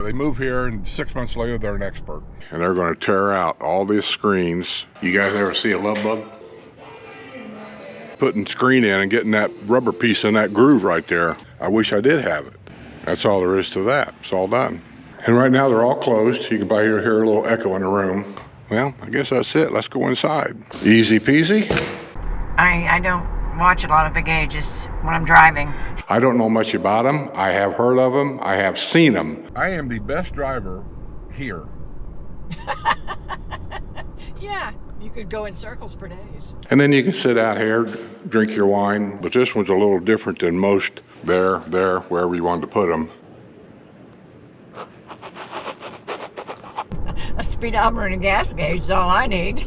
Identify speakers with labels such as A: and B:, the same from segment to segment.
A: They move here and 6 months later they're an expert.
B: And they're going to tear out all these screens. You guys ever see a love bug? Putting screen in and getting that rubber piece in that groove right there. I wish I did have it. That's all there is to that. It's all done. And right now they're all closed. You can probably hear a little echo in the room. Well, I guess that's it. Let's go inside. Easy peasy.
C: I don't watch a lot of big gauges when I'm driving.
B: I don't know much about them. I have heard of them. I have seen them.
A: I am the best driver here.
C: Yeah, you could go in circles for days.
B: And then you can sit out here, drink your wine. But this one's a little different than most. There, wherever you wanted to put them.
C: A speedometer and a gas gauge is all I need.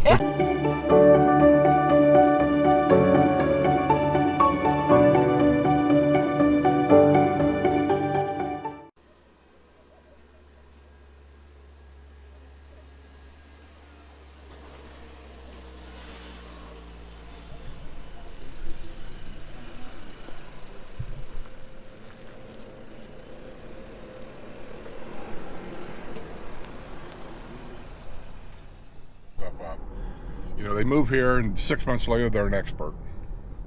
A: You know, they move here and 6 months later they're an expert.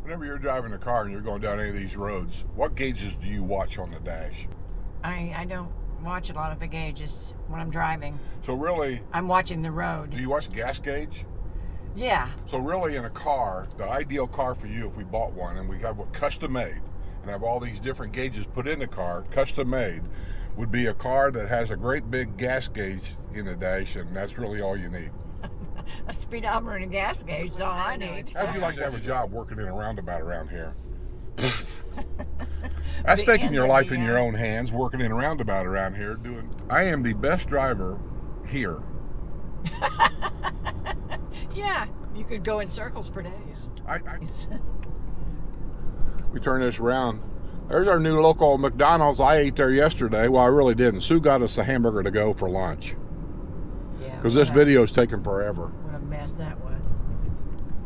A: Whenever you're driving a car and you're going down any of these roads, what gauges do you watch on the dash?
C: I don't watch a lot of big gauges when I'm driving.
A: So really,
C: I'm watching the road.
A: do you watch gas gauge?
C: Yeah.
A: So really in a car, the ideal car for you if we bought one and we got one custom made and have all these different gauges put in the car, custom made, would be a car that has a great big gas gauge in the dash, and that's really all you need.
C: A speedometer and a gas gauge is all I need.
A: How'd you like to have a job working in a roundabout around here? That's taking your life in your own hands, working in a roundabout around here. I am the best driver here.
C: Yeah, you could go in circles for days.
A: We turn this around. There's our new local McDonald's. I ate there yesterday. Well, I really didn't. Sue got us a hamburger to go for lunch. Because this video's taking forever.
C: What a mess that was.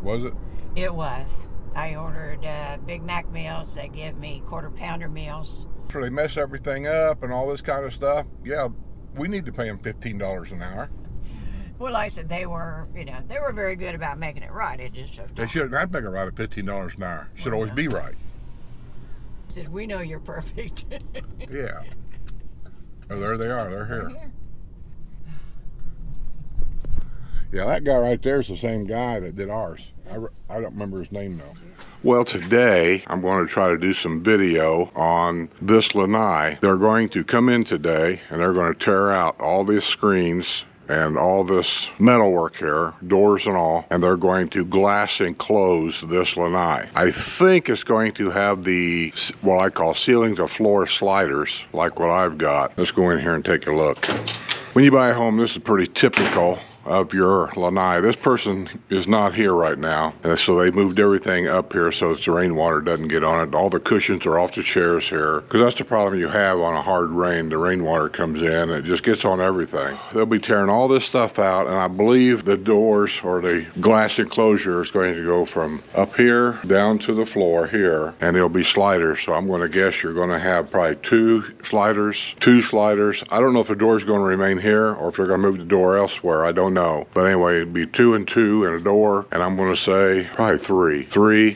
A: Was it?
C: It was. I ordered Big Mac meals. They give me quarter pounder meals.
A: So they mess everything up and all this kind of stuff. Yeah, we need to pay them $15 an hour.
C: Well, I said they were very good about making it right. It just took time.
A: They should. I'd make it right at $15 an hour. Should always be right.
C: I said, we know you're perfect.
A: Yeah. Oh, there they are. They're here. Yeah, that guy right there is the same guy that did ours. I don't remember his name though.
B: Well, today I'm going to try to do some video on this Lanai. They're going to come in today and they're going to tear out all these screens and all this metalwork here, doors and all, and they're going to glass enclose this Lanai. I think it's going to have the, what I call ceiling to floor sliders, like what I've got. Let's go in here and take a look. When you buy a home, this is pretty typical of your Lanai. This person is not here right now, and so they moved everything up here so that the rainwater doesn't get on it. All the cushions are off the chairs here, because that's the problem you have on a hard rain. The rainwater comes in and it just gets on everything. They'll be tearing all this stuff out, and I believe the doors or the glass enclosure is going to go from up here down to the floor here, and it'll be sliders. So I'm going to guess you're going to have probably two sliders. I don't know if the door's going to remain here or if they're going to move the door elsewhere. I don't know. But anyway, it'd be 2 and 2 and a door, and I'm going to say probably three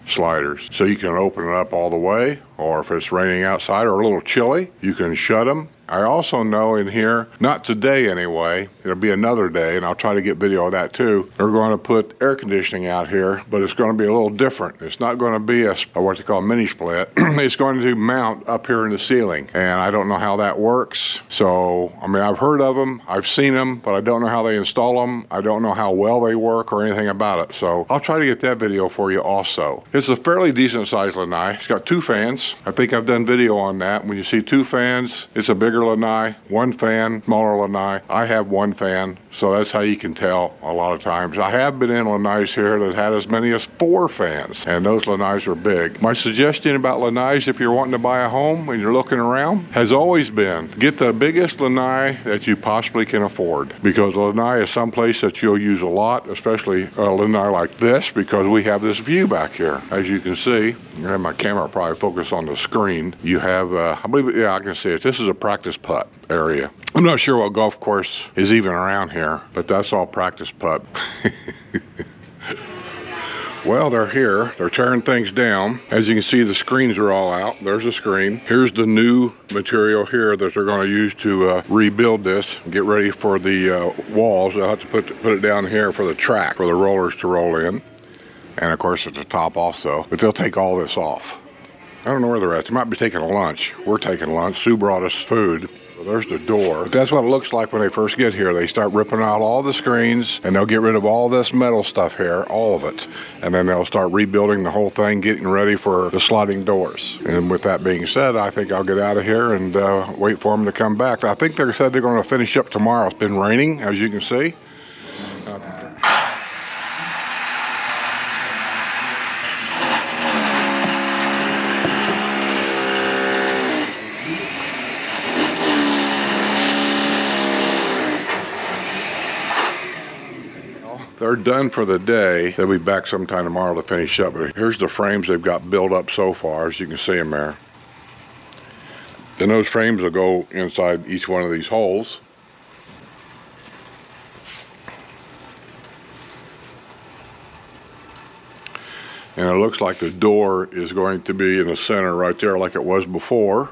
B: sliders. So you can open it up all the way, or if it's raining outside or a little chilly, you can shut them. I also know in here, not today anyway, it'll be another day, and I'll try to get video of that too. They're going to put air conditioning out here, but it's going to be a little different. It's not going to be a what they call a mini split. It's going to mount up here in the ceiling, and I don't know how that works. So, I mean, I've heard of them, I've seen them, but I don't know how they install them. I don't know how well they work or anything about it. So I'll try to get that video for you also. It's a fairly decent sized Lanai. It's got 2 fans. I think I've done video on that. When you see 2 fans, it's a bigger bigger lanai, one fan, smaller lanai. I have one fan, so that's how you can tell a lot of times. I have been in lanais here that had as many as 4 fans, and those lanais are big. My suggestion about lanais, if you're wanting to buy a home and you're looking around, has always been get the biggest lanai that you possibly can afford, because lanai is someplace that you'll use a lot, especially a lanai like this, because we have this view back here. As you can see, I have my camera probably focus on the screen. You have, I believe, yeah, I can see it. This is a practice putt area. I'm not sure what golf course is even around here, but that's all practice putt. Well, they're here. They're tearing things down. As you can see, the screens are all out. There's a screen. Here's the new material here that they're going to use to rebuild this, get ready for the walls. They'll have to put it down here for the track, for the rollers to roll in. And of course at the top also. But they'll take all this off. I don't know where they're at. They might be taking a lunch. We're taking lunch. Sue brought us food. There's the door. But that's what it looks like when they first get here. They start ripping out all the screens, and they'll get rid of all this metal stuff here, all of it. And then they'll start rebuilding the whole thing, getting ready for the sliding doors. And with that being said, I think I'll get out of here and wait for them to come back. I think they said they're going to finish up tomorrow. It's been raining, as you can see. They're done for the day. They'll be back sometime tomorrow to finish up. But here's the frames they've got built up so far, as you can see them there. And those frames will go inside each one of these holes. And it looks like the door is going to be in the center right there like it was before.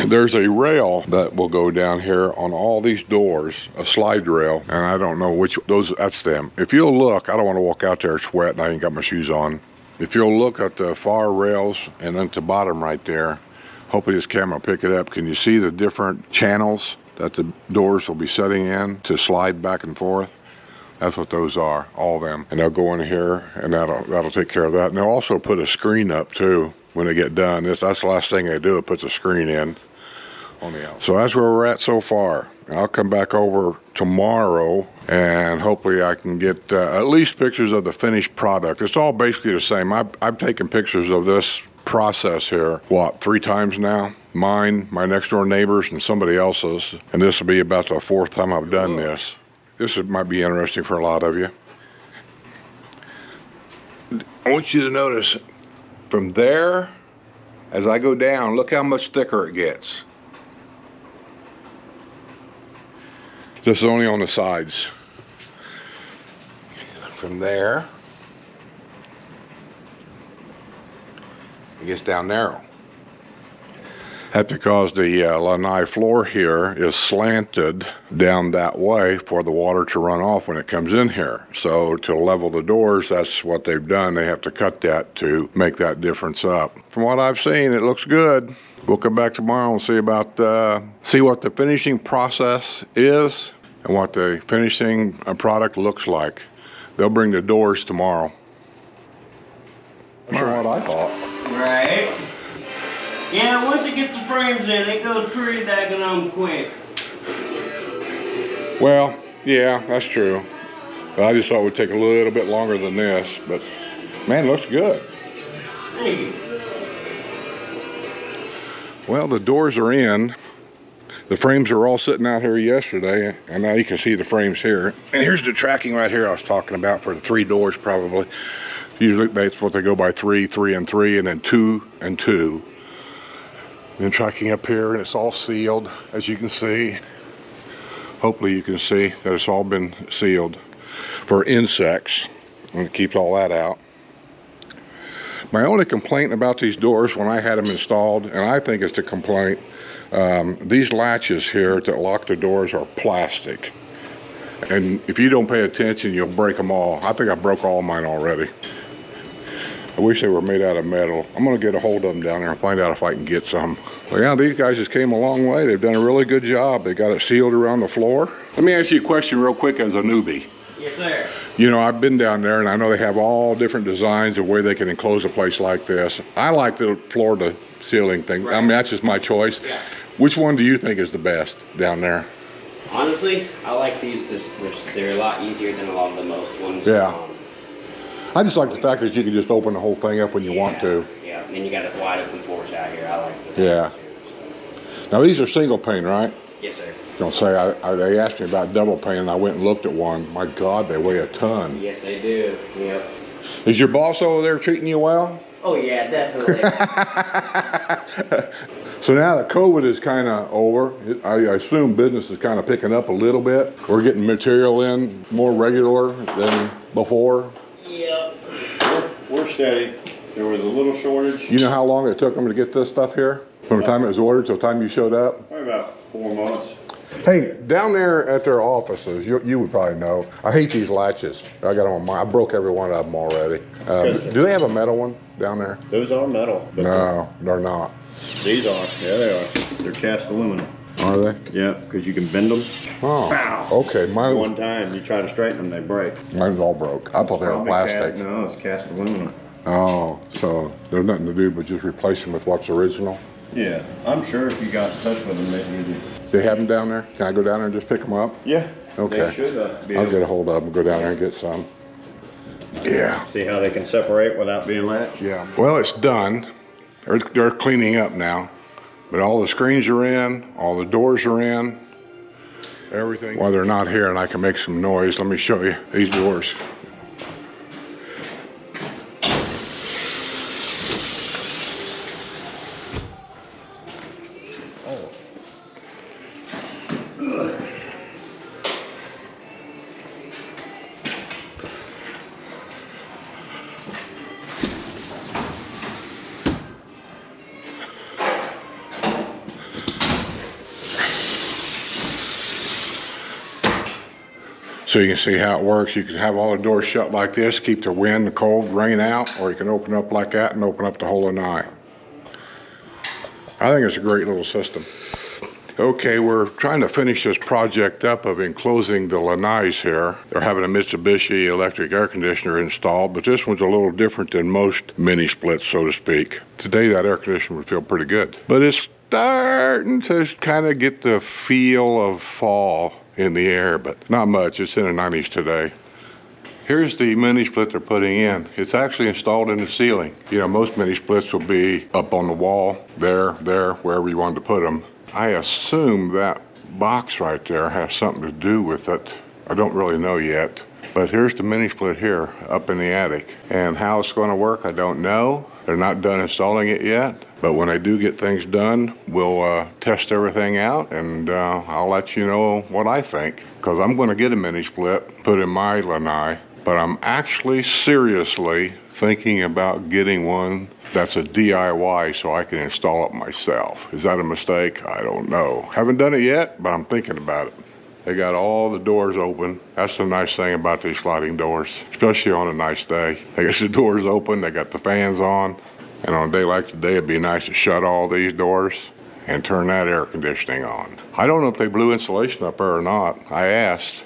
B: There's a rail that will go down here on all these doors, a slide rail, and I don't know which, that's them. If you'll look, I don't want to walk out there, it's wet and I ain't got my shoes on. If you'll look at the far rails and then to bottom right there, hopefully this camera will pick it up. Can you see the different channels that the doors will be setting in to slide back and forth? That's what those are, all of them. And they'll go in here and that'll take care of that. And they'll also put a screen up too when they get done. That's the last thing they do, put the screen in on the outside. So that's where we're at so far. And I'll come back over tomorrow and hopefully I can get at least pictures of the finished product. It's all basically the same. I've taken pictures of this process here, 3 times now? Mine, my next door neighbors, and somebody else's. And this will be about the 4th time I've done this. This might be interesting for a lot of you. I want you to notice from there, as I go down, look how much thicker it gets. This is only on the sides. From there, it gets down narrow. That's because the lanai floor here is slanted down that way for the water to run off when it comes in here. So to level the doors, that's what they've done. They have to cut that to make that difference up. From what I've seen, it looks good. We'll come back tomorrow and see what the finishing process is and what the finishing product looks like. They'll bring the doors tomorrow. That's what I thought.
D: Right. Yeah, once it gets the frames in, it goes pretty daggone quick.
B: Well, yeah, that's true. But I just thought it would take a little bit longer than this. But man, it looks good.
D: Thank you.
B: Well, the doors are in. The frames are all sitting out here yesterday, and now you can see the frames here. And here's the tracking right here I was talking about for the 3 doors probably. Usually that's what they go by 3, 3, and 3, and then 2 and 2. And then tracking up here, and it's all sealed, as you can see. Hopefully you can see that it's all been sealed for insects, and it keeps all that out. My only complaint about these doors when I had them installed, and I think it's a complaint, these latches here that lock the doors are plastic. And if you don't pay attention, you'll break them all. I think I broke all mine already. I wish they were made out of metal. I'm gonna get a hold of them down there and find out if I can get some. Well, yeah, these guys just came a long way. They've done a really good job. They got it sealed around the floor. Let me ask you a question real quick as a newbie.
D: Yes, sir.
B: You know, I've been down there and I know they have all different designs of where they can enclose a place like this. I like the floor to ceiling thing.
D: Right.
B: I mean, that's just my choice.
D: Yeah.
B: Which one do you think is the best down there?
D: Honestly, I like these. They're a lot easier than a lot of the most ones.
B: Yeah. I just like the fact that you can just open the whole thing up when you want to.
D: Yeah, and then you got a wide open porch out here. I like the
B: Yeah.
D: too, so.
B: Now these are single pane, right?
D: Yes, sir.
B: Don't say, they asked me about double pane and I went and looked at one. My God, they weigh a ton.
D: Yes, they do. Yep.
B: Is your boss over there treating you well?
D: Oh yeah, definitely.
B: So now that COVID is kind of over, I assume business is kind of picking up a little bit. We're getting material in more regular than before.
D: Yep.
E: We're steady. There was a little shortage.
B: You know how long it took them to get this stuff here? From the time it was ordered till the time you showed up?
E: Probably about 4 months.
B: Hey, down there at their offices, you would probably know, I hate these latches. I got them on I broke every one of them already. Do they have a metal one down there?
E: Those are metal. But
B: No, they're not.
E: these are. Yeah, they are. They're cast aluminum.
B: Are they?
E: Yeah, because you can bend them.
B: Oh, okay.
E: One time you try to straighten them, they break.
B: Mine's all broke. I thought they were
E: Probably
B: plastic.
E: No, it's cast aluminum.
B: Oh, so there's nothing to do but just replace them with what's original.
E: Yeah, I'm sure if you got in touch with them, they'd give you.
B: They have them down there? Can I go down there and just pick them up?
E: Yeah.
B: Okay.
E: They should be
B: I'll
E: able
B: get a hold of them, go down there and get some. Yeah.
E: see how they can separate without being latched.
B: Yeah. Well, it's done. They're cleaning up now. But all the screens are in, all the doors are in, everything. While they're not here and I can make some noise, let me show you these doors. So you can see how it works. You can have all the doors shut like this, keep the wind, the cold, rain out, or you can open up like that and open up the whole Lanai. I think it's a great little system. Okay, we're trying to finish this project up of enclosing the Lanais here. They're having a Mitsubishi electric air conditioner installed, but this one's a little different than most mini splits, so to speak. Today that air conditioner would feel pretty good. But it's starting to kind of get the feel of fall in the air, but not much. It's in the 90s today. Here's the mini split they're putting in. It's actually installed in the ceiling. You know, most mini splits will be up on the wall, there, wherever you wanted to put them. I assume that box right there has something to do with it. I don't really know yet. But here's the mini split here, up in the attic. And how it's going to work, I don't know. They're not done installing it yet. But when I do get things done, we'll test everything out and I'll let you know what I think. Because I'm going to get a mini split, put in my Lanai. But I'm actually seriously thinking about getting one that's a DIY so I can install it myself. Is that a mistake? I don't know. Haven't done it yet, but I'm thinking about it. They got all the doors open. That's the nice thing about these sliding doors, especially on a nice day. They got the doors open, they got the fans on, and on a day like today, it'd be nice to shut all these doors and turn that air conditioning on. I don't know if they blew insulation up there or not. I asked.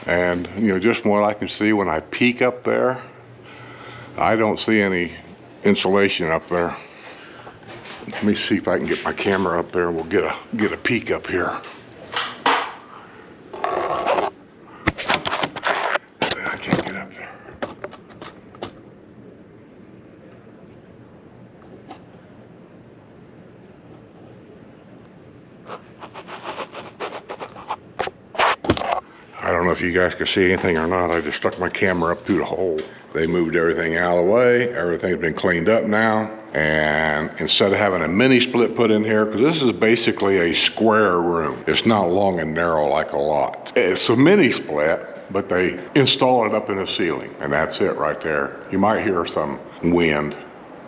B: And, you know, just from what I can see when I peek up there, I don't see any insulation up there. Let me see if I can get my camera up there and we'll get a peek up here. I can't get up there. I don't know if you guys can see anything or not. I just stuck my camera up through the hole. They moved everything out of the way. Everything's been cleaned up now. And instead of having a mini split put in here, because this is basically a square room. It's not long and narrow like a lot. It's a mini split, but they install it up in the ceiling. And that's it right there. You might hear some wind,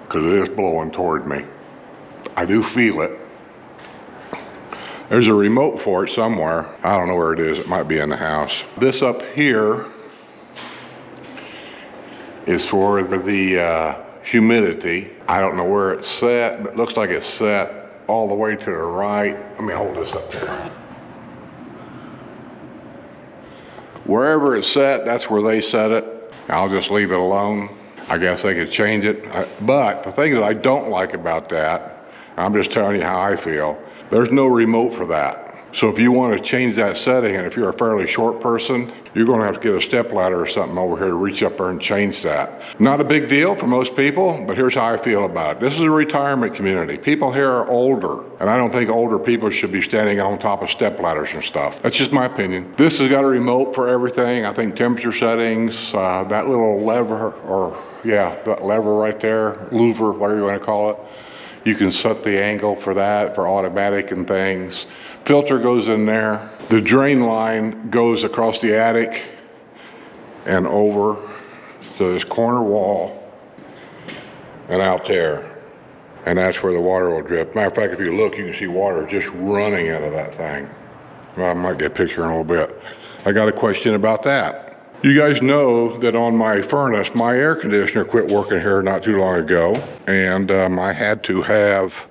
B: because it is blowing toward me. I do feel it. There's a remote for it somewhere. I don't know where it is. It might be in the house. This up here is for the humidity. I don't know where it's set, but it looks like it's set all the way to the right. Let me hold this up here. Wherever it's set, that's where they set it. I'll just leave it alone. I guess they could change it. But the thing that I don't like about that, I'm just telling you how I feel, there's no remote for that. So if you want to change that setting, and if you're a fairly short person, you're going to have to get a step ladder or something over here to reach up there and change that. Not a big deal for most people, but here's how I feel about it. This is a retirement community. People here are older, and I don't think older people should be standing on top of step ladders and stuff. That's just my opinion. This has got a remote for everything. I think temperature settings, that little lever, that lever right there, louver, whatever you want to call it. You can set the angle for that, for automatic and things. Filter goes in there. The drain line goes across the attic and over to this corner wall and out there. And that's where the water will drip. Matter of fact, if you look, you can see water just running out of that thing. Well, I might get a picture in a little bit. I got a question about that. You guys know that on my furnace, my air conditioner quit working here not too long ago. And I had to have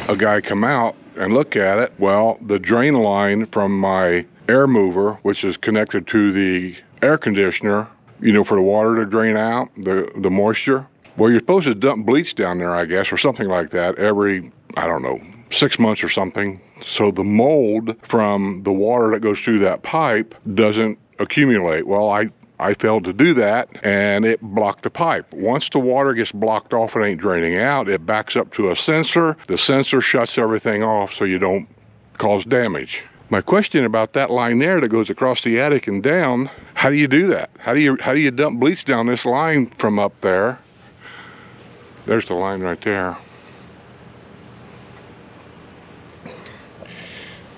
B: a guy come out and look at it. Well, the drain line from my air mover, which is connected to the air conditioner, you know, for the water to drain out, the moisture. Well, you're supposed to dump bleach down there, I guess, or something like that every, I don't know, 6 months or something. So the mold from the water that goes through that pipe doesn't accumulate. Well, I failed to do that, and it blocked the pipe. Once the water gets blocked off and ain't draining out, it backs up to a sensor. The sensor shuts everything off so you don't cause damage. My question about that line there that goes across the attic and down, how do you do that? How do you dump bleach down this line from up there? There's the line right there.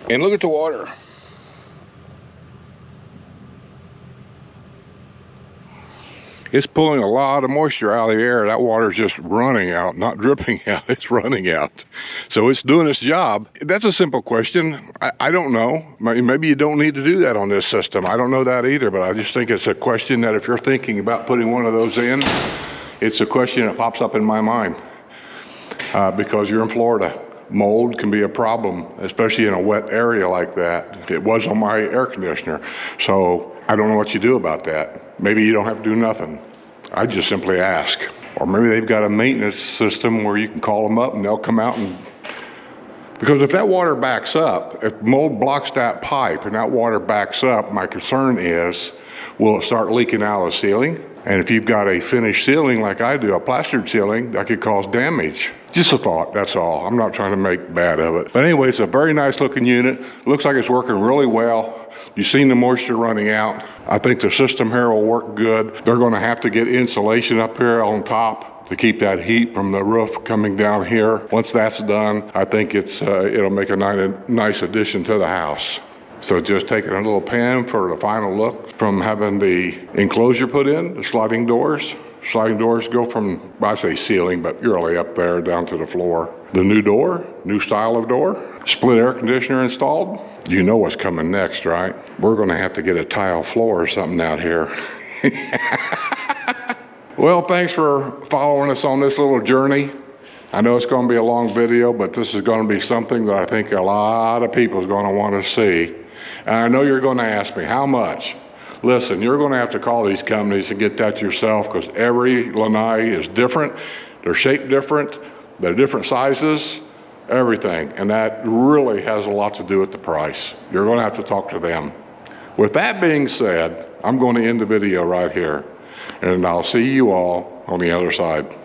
B: And look at the water. It's pulling a lot of moisture out of the air. That water's just running out, not dripping out, it's running out. So it's doing its job. That's a simple question. I don't know. Maybe you don't need to do that on this system. I don't know that either, but I just think it's a question that if you're thinking about putting one of those in, it's a question that pops up in my mind because you're in Florida. Mold can be a problem, especially in a wet area like that. It was on my air conditioner. So I don't know what you do about that. Maybe you don't have to do nothing. I just simply ask. Or maybe they've got a maintenance system where you can call them up and they'll come out and... Because if that water backs up, if mold blocks that pipe and that water backs up, my concern is, will it start leaking out of the ceiling? And if you've got a finished ceiling like I do, a plastered ceiling, that could cause damage. Just a thought, that's all. I'm not trying to make bad of it. But anyway, it's a very nice looking unit. Looks like it's working really well. You've seen the moisture running out. I think the system here will work good. They're going to have to get insulation up here on top to keep that heat from the roof coming down here. Once that's done, I think it'll make a nice addition to the house. So just taking a little pan for the final look from having the enclosure put in, the sliding doors. Sliding doors go from, I say ceiling, but you're really up there down to the floor. The new door, new style of door, split air conditioner installed. You know what's coming next, right? We're gonna have to get a tile floor or something out here. Well, thanks for following us on this little journey. I know it's gonna be a long video, but this is gonna be something that I think a lot of people is gonna wanna see. And I know you're gonna ask me, how much? Listen, you're going to have to call these companies and get that yourself because every Lanai is different. They're shaped different. They're different sizes, everything. And that really has a lot to do with the price. You're going to have to talk to them. With that being said, I'm going to end the video right here. And I'll see you all on the other side.